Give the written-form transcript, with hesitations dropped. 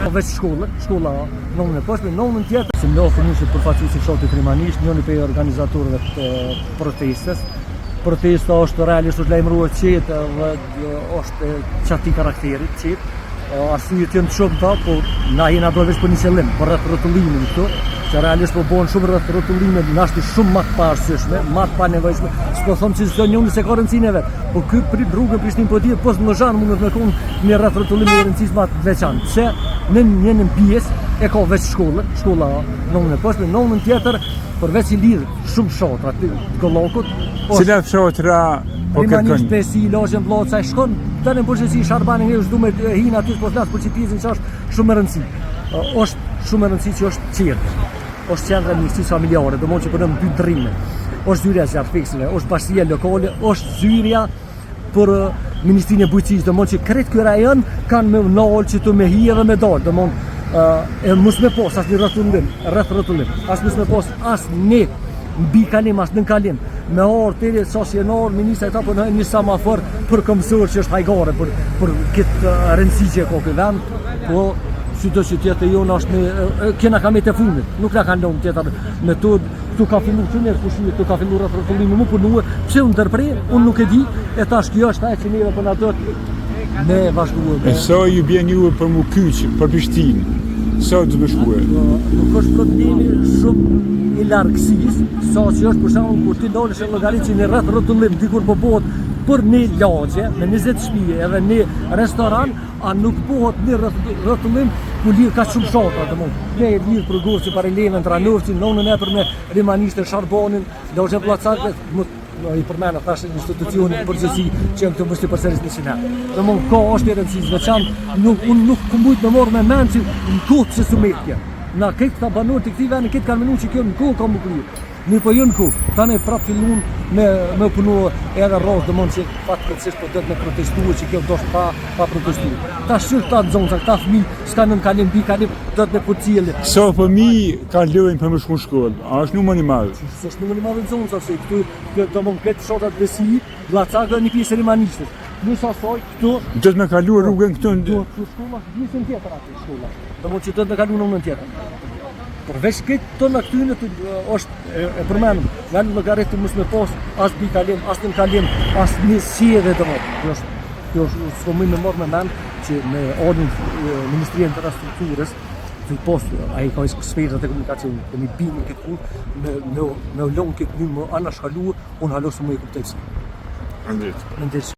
Veç shkolla nënën e poshtme, nënën tjetër. Si njohë një që përfaqësuesi fshatit Rimanisht, njëri prej organizatorëve të protestës. Protesta është realisht është lajmëruar qetë dhe është çati karakterit qetë. Arsyet janë shumë ta, po na jena do veç për një qëllim, për rreth rrotullimin këtu, që realisht po bëhen shumë rreth rrotullimet, na është shumë më të paarsyeshme, më të panevojshme. S'po them që çdo njëri se ka rëndësinë e vet, po ky rrugën Prishtinë po dihet poshtë Mllozhan mund të kon një rreth rrotullim i rëndësisë më të veçantë. Se në një pjesë e ka veç shkolla nënën e poshtme, nënën tjetër përveç i lidh shumë fshatra aty Kollokut. Cilat fshatra po kërkon? Rimanisht Pesi, Lozhën, Vllaca, shkon tani në përgjithësi Sharbani ne është duhet hin aty po flas për çipizin që është shumë e rëndësishme. Është shumë e rëndësishme që është qertë. Është qendra e mjekësisë familjare, domthonjë që punon dy ndrime. Është zyrja e zjarfikësve, është bashkia lokale, është zyrja për Ministrinë e Bujqësisë, domthonjë që krejt ky rajon kanë me nol që të me hije dhe me dal, domthonjë e mos me pos as një rreth rrotullim, as mos me pos as një mbi kalim as nën kalim. Me orë tëri socionor, ministra e ta po një semafor për komësor që është hajgare për këtë rëndësi që ka ky vend, po çdo që tjetër jonë është me kena kam të fundit, nuk na kanë lënë tjetër metodë. Tu ka filluar çunë pushimi, tu ka filluar rrotullimi më punuar, pse u ndërprej, unë nuk e di, e tash kjo është ajo që neve po na do me vazhduar. E so ju bjen ju për mu kyç, për Prishtinë. Sa të bëshkuar? Nuk është problemi shumë i largësisë, sa që është për shembull kur ti dolesh në llogaritë në rreth rrotullim dikur po bëhet për një lagje me 20 shtëpi edhe një restoran, a nuk bëhet një rrotullim ku lidh ka shumë fshatra, domethënë. Ne e lidh për Gurçi, para Levën, Tranovci, nënën e për me Rimanishtë, Sharbonin, Lozhën, Vllacakët, i përmena tash institucioni përgjithësi që janë këtu mbështetje për servisë nacionale. Domthonë ka është e rëndësishme veçantë, unë nuk kumujt me morë me mend që në kohë se sumetja. Na këtë ta banuar të këtij vendi këtë kanë menuar që kjo në kohë ka më kryer. Mirë po jo në kohë. Tani prapë fillon me punu edhe rreth domthonë që fatkeqësisht po do të protestuar që kjo do të pa protestuar. Tash këta zonca, këta fëmijë s'kan në kalim mbi kalim do të me përcjellin. Sa fëmijë kanë lënë për më shkuar në shkollë? A është numër i madh? S'është numër i madh në zonca se këtu domthonë këtë fshatrat Besi, Vllacakë një pjesë Rimanishtë. Plus asaj këtu do të më kaluar rrugën këtu në shkolla, pjesën tjetër aty shkolla. Domthonë që do të më kaluar nënën tjetër. Përveç këtë tonë këtyne është e përmendur, nga në llogaritë mos me pas as mbi kalim, as në kalim, as në sjellje domethënë. Kjo është s'kam më marrë me mend që me orën Ministrinë e Infrastrukturës të post ai ka sferat e komunikacionit, kemi bini këtë punë me lënë këtë një më anashkaluar, unë halos më e kuptoj. Andrit.